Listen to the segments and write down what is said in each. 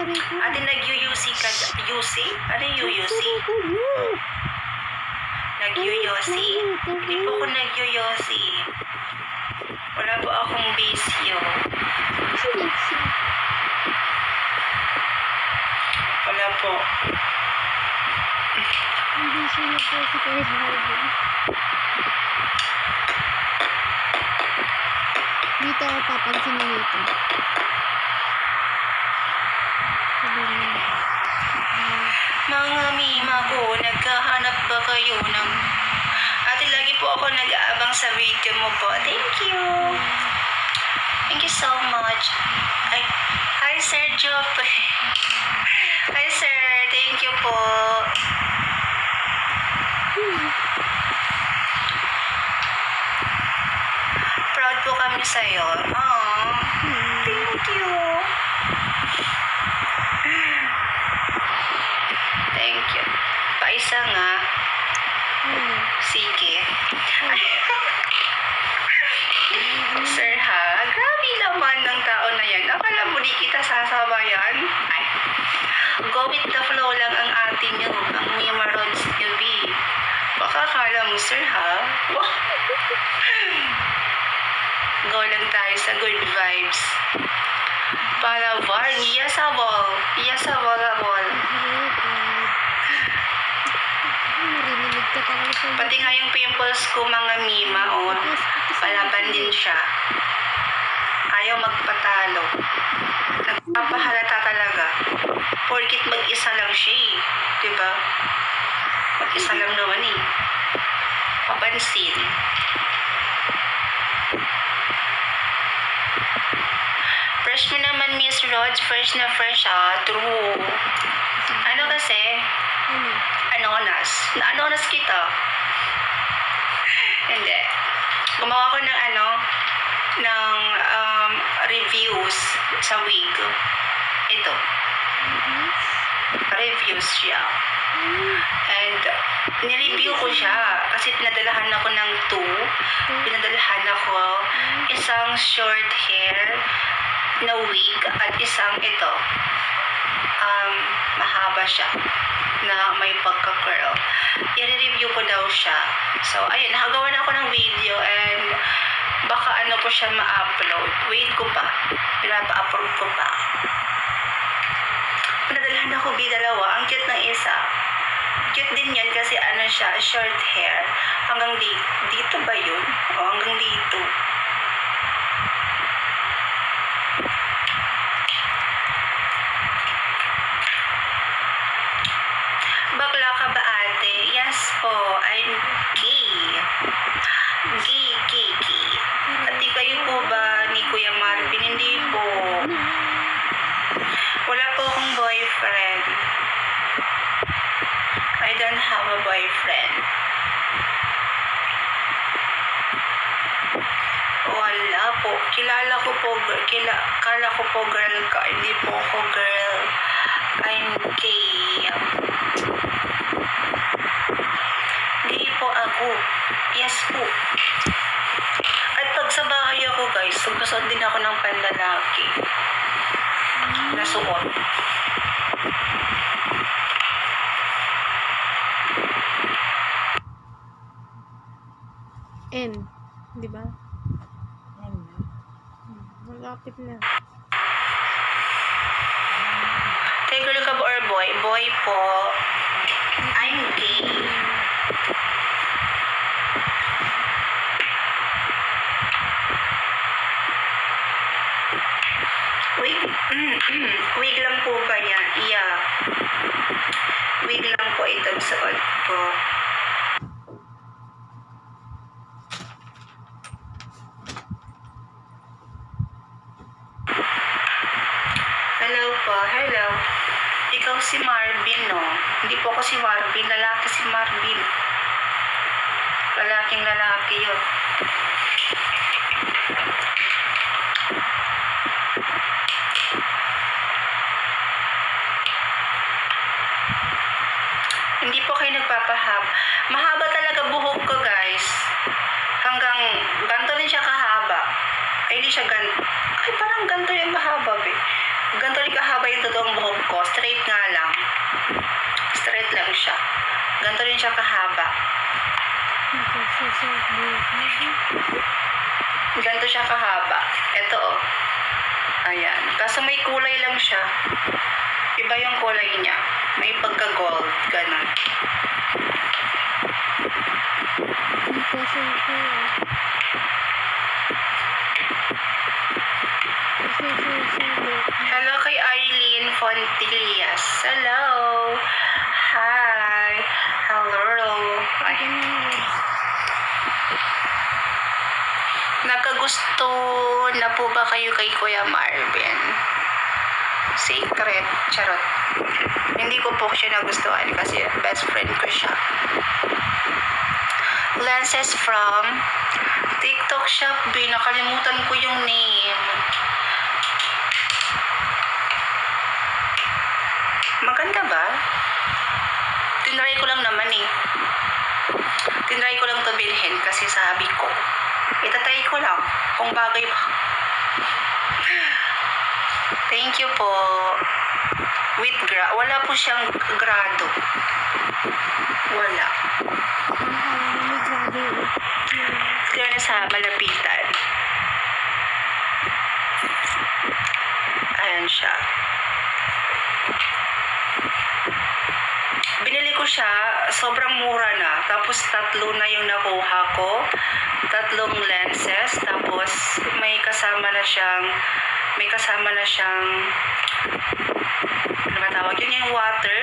Ate, nag-UUC ka? UC? Ano yung UUC? Nag-UUC? Hindi po ako nag-UUC. Wala po akong bisyo. Wala po. Hindi siya na po si Kuya Marvin. Dito ako papansin na dito. Mga mima ko, nagkahanap ba kayo ng... Ate, lagi po ako nag-aabang sa video mo po. Thank you. Thank you so much. Ay, hi, Sir Joffrey. Hi, sir. Thank you po. Proud po kami sa'yo. Aww. Thank you. Thank you. Paisa nga. Sige. Sir ha, grabe naman ng tao na yan. Akala mo di kita sasabayan? Ay, go with the flow lang ang atin nyo. Ang Mima Rods TV. Baka akala mo, sir ha? Go lang tayo sa good vibes. Para Varn, yasabol. Yasabol. Pati nga yung pimples ko, mga mima, oh. Palaban din siya. Ayaw magpatalo. Nagpapahalata talaga. Porkit mag-isa lang siya eh. Diba? Mag-isa lang naman eh. Papansin. Fresh mo naman, Miss Rods. Fresh na fresh, ah. True. Ano kasi? Anonas. Na-anonas kita. Hindi. Gumawa ko ng reviews sa wig. Ito. Reviews siya. And nireview ko siya kasi pinadalahan ako ng 2. Pinadalahan ako isang short hair na wig at isang ito. Mahaba siya na may pagka-curl. I-review ko daw siya. So, ayun, nakagawa na ako ng video and baka po siya ma-upload. Wait ko pa. Pinapa-upload ko pa. Pinadalhan ako dalawa. Ang cute ng isa. Cute din yan kasi siya, short hair. Hanggang dito ba yun? O hanggang dito. Bakla ka ba, ate? Yes po, I'm gay. Gay. Ati kayo po ba ni Kuya Marvin? Hindi po. Wala po akong boyfriend. I don't have a boyfriend. Wala po. Kala ko po girl ka. Hindi po ako girl. I'm gay. Gay po ako. Yes po. At pag sa bahay ako, guys, sumusot din ako ng panlalaki. Nasuot. N. Di ba? Malapit na. Hey, girl ka ba or boy? Boy po. I'm gay. Wig lang po ba yan? Yeah. Wig lang po itong suot ko. Hello po. Hello. Ikaw si Marvin, no? Hindi po ako si Marvin. Lalaki si Marvin. Lalaking lalaki yun. Hindi po kayo nagpapahab. Mahaba talaga buhok ko, guys. Hanggang ganito rin siya kahaba. Ay, hindi siya ganito. Ay, parang ganito yung mahaba, be. Ganito rin kahaba yung totoong buhok ko. Straight nga lang. Straight lang siya. Ganito rin siya kahaba. Ganito siya kahaba. Ito oh. Ayan. Kaso may kulay lang siya. Iba yung kulay niya. May pagka-gold. Ganon. Hello kay Eileen Fontillas. Hello. Hi. Hello. Ay. Nagkagusto na po ba kayo kay Kuya Marvin? Secret. Charot. Hindi ko po siya nagustuhan kasi best friend ko siya. Lenses from TikTok shop. Nakalimutan ko yung name. Maganda ba? Tinry ko lang naman eh. Tinry ko lang to bilhin kasi sabi ko, itatry ko lang kung bagay ba. Thank you po. Wala po siyang grado. Wala. Clear na sa malapitan. Ayan siya. Binili ko siya, sobrang mura na. Tapos 3 na yung nakuha ko. 3 lenses. Tapos may kasama na siyang ano ba tawag yun, yung water.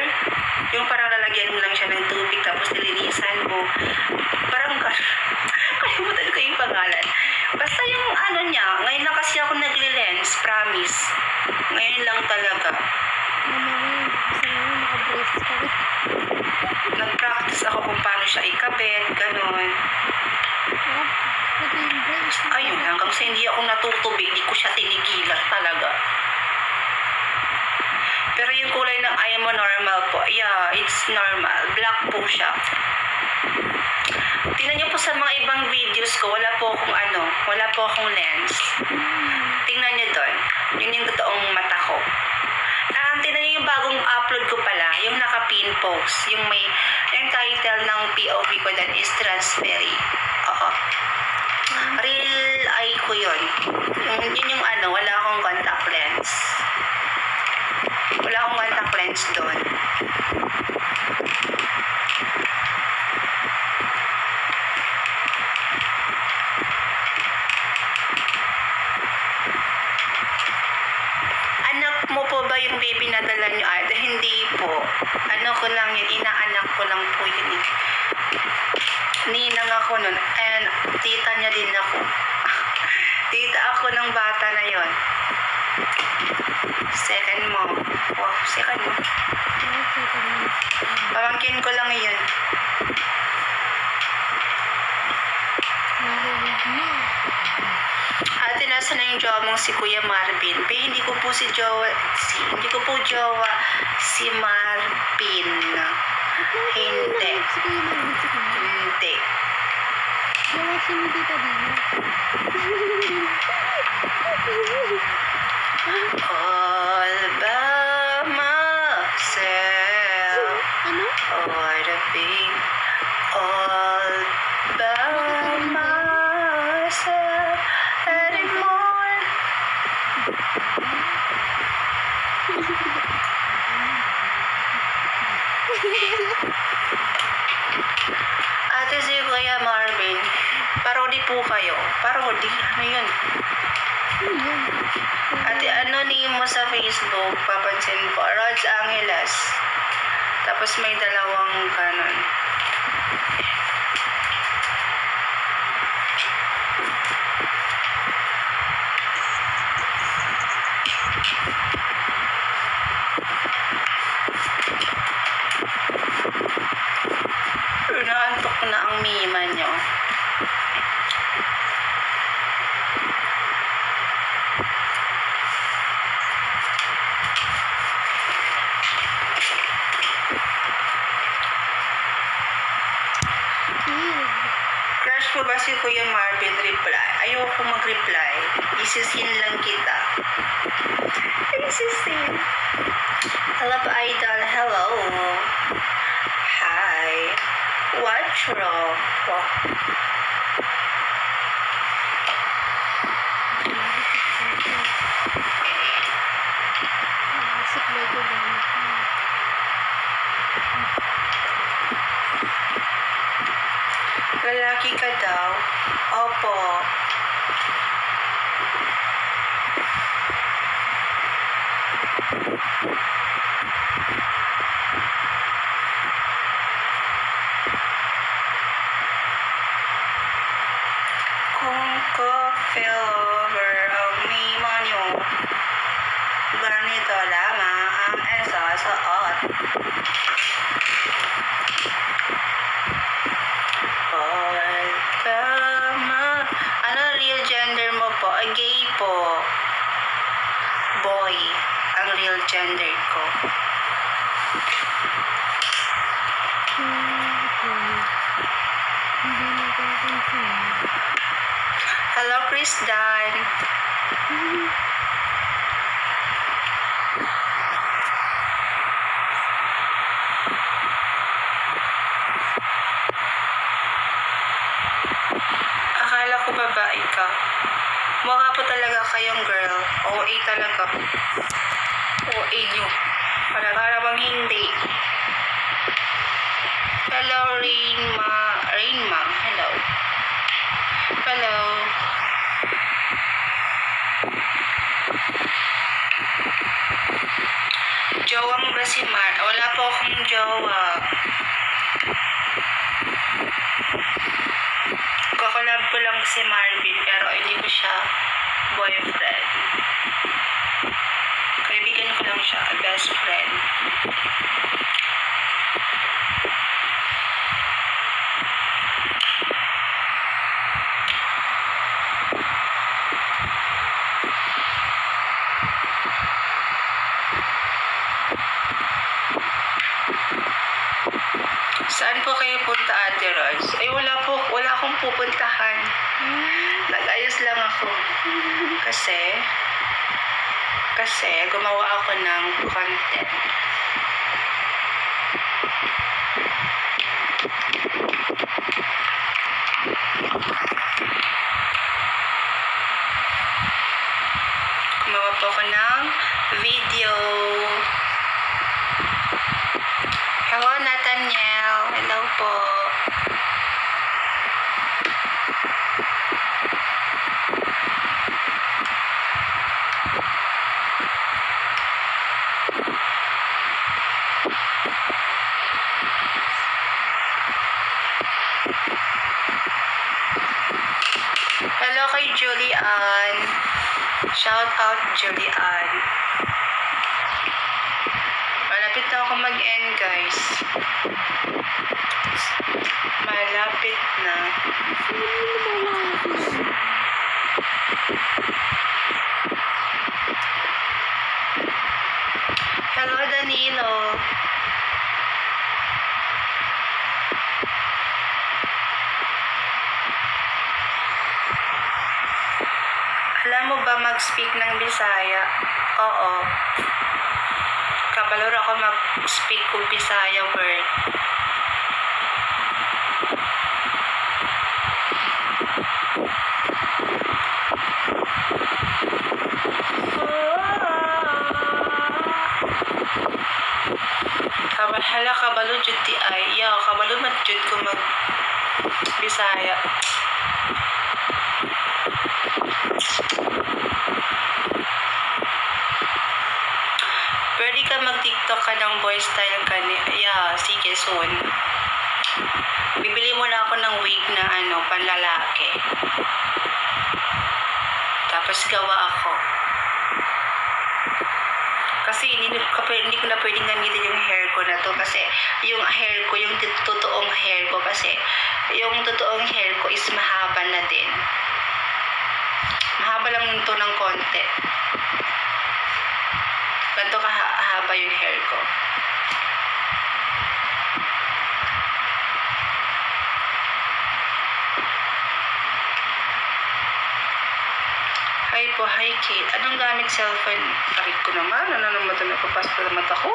Yung parang lalagyan mo lang siya ng tubig tapos nilinisan mo. Parang kalimutan ko yung pangalan. Basta yung ano niya, ngayon lang kasi ako nagli-lens, promise. Ngayon lang talaga. Nag-practice ako kung paano siya ikabit, gano'n. Ayun, hanggang sa hindi ako natutubig, di ko siya tinigilan talaga. Pero yung kulay ng eye mo normal po. Yeah, it's normal. Black po siya. Tingnan niyo po sa mga ibang videos ko, wala po akong lens. Tingnan niyo doon. Yun yung totoong mata ko. Tingnan niyo yung bagong upload ko pala, yung naka-pin post, yung may, yung title ng POV ko that is Transferry. Oo. Real eye ko yun. Yun yung ano, wala akong contact lens. Wala akong contact lens doon. Anak mo po ba yung baby na dala nyo? Hindi po. Ano ko lang yun, inaanak ko lang po yun eh. Ninang ako nun. And tita niya din ako. Tita ako ng bata na yon. Second mo. Wow, second mo. Pamangkin ko lang yun. Ate, nasa na yung jowa mong si Kuya Marvin? Hindi ko po jowa si Marvin. Hindi. Hindi. All by myself. Or the big. All by myself. Anymore. Ate, si Kuya Marvin, parody po kayo. Parody? Ano yun? Ate, ano name mo sa Facebook? Papansin po. Rods Angeles. Tapos may 2 kanon. Naantok na ang mima nyo. Crush mo ba si Kuya Marvin? Reply. Ayoko mag-reply. Isisin lang kita. Hi, Sissy. Hello, Idol. Hello. Hi. What's wrong? Supply ko gamit mo. Lalaki ka daw? Opo. Kung ko fell over of me manyo, ganito lamang ang esasuot. Ano real gender mo po? Gay po. Boy. Ang real gender ko. Hindi na papansin. Hello, Chris Dan. Akala ko babae ka. Mukha po talaga kayong girl. OA talaga. OA nyo. Para bang hindi. Hello, Rainma. Rainma. Hello. Hello. Jowa mo ba si Mar? Wala po akong jowa. Kakalab ko lang si Marvin pero hindi ko siya boyfriend. Kaibigan ko lang siya, best friend. Saan po kayo punta, Ate Roz? Ay, wala akong pupuntahan. Nag-ayos lang ako. Kasi gumawa ako ng content. Gumawa po ako ng video. Hello, Nathaniel. Hello po. Hello kay Julian. Shout out, Julian. Malapit na ako mag-end, guys. Malapit na. Hello, Danilo. Alam mo ba mag-speak ng Bisaya? Oo. Kabalor ako mag-speak kung Bisaya word. Hala, kabalo jud ti ay. Yaw, kabalo man jud ko mag Bisaya. Pwede ka mag-TikTok ka ng boy style ka ni... Yeah, sige, soon. Bibili mo na ako ng wig na panlalaki. Tapos gawa ako. Kasi hindi ko na pwedeng gamitin yung hair ko na to kasi yung hair ko, yung totoong hair ko kasi yung totoong hair ko is mahaba na din. Mahaba lang to ng konti. Ganito kahaba yung hair ko. Hi po, hi Kate. Anong gamit cellphone? Tarik ko naman. Ano naman ito napapasok sa mata ko?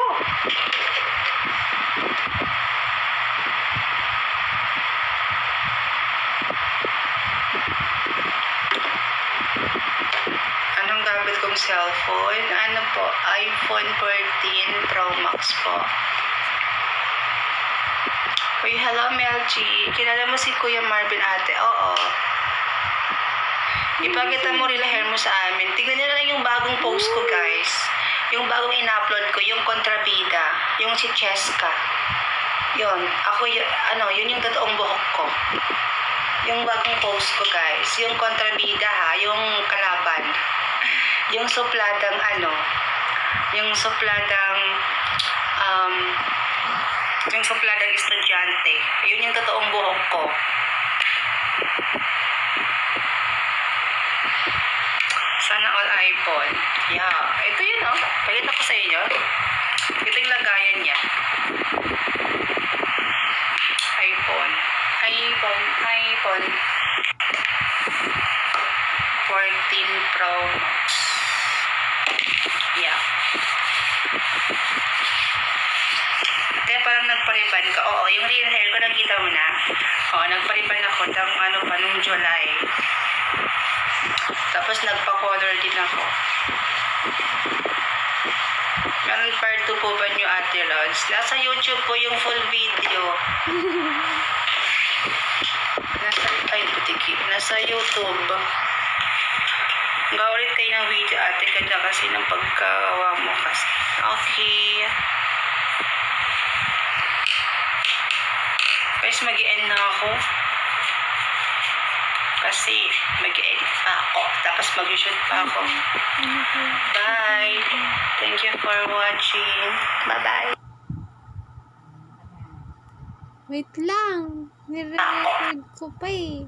Anong gamit kong cellphone? Ano po? iPhone 14 Pro Max po. Uy, hello Melchi. Kilala mo si Kuya Marvin ate? Oo. Ipakita mo rin hair mo sa amin. Tignan nyo na lang yung bagong post ko, guys. Yung bagong in-upload ko, yung kontrabida. Yung si Cheska. Yun. Ako, yun yung totoong buhok ko. Yung bagong post ko, guys. Yung kontrabida, ha. Yung kalaban. Yung supladang, yung supladang estudyante. Yun yung totoong buhok ko. Sana all iPhone. Yeah. Ito yun, oh. Pakita ko sa inyo. Ito yung lagayan niya. iPhone 14 Pro Max. Yeah. Kaya parang nagpariban ka. Oo, yung real hair ko, nakita mo na. Oo, nagpariban ako nung July. Tapos nagpa-color din ako. Meron part 2 po ba nyo, Ate Rods? Nasa YouTube po yung full video. Nasa YouTube. Gawa ulit kayo ng video, ate. Ganda kasi ng pagkawa mo kasi. Okay. Guys, mag-i-end na ako. Kasi mag-i-edit pa ako. Tapos mag-shoot pa ako. Bye. Thank you for watching. Bye-bye. Wait lang. Nire-record ko pa eh.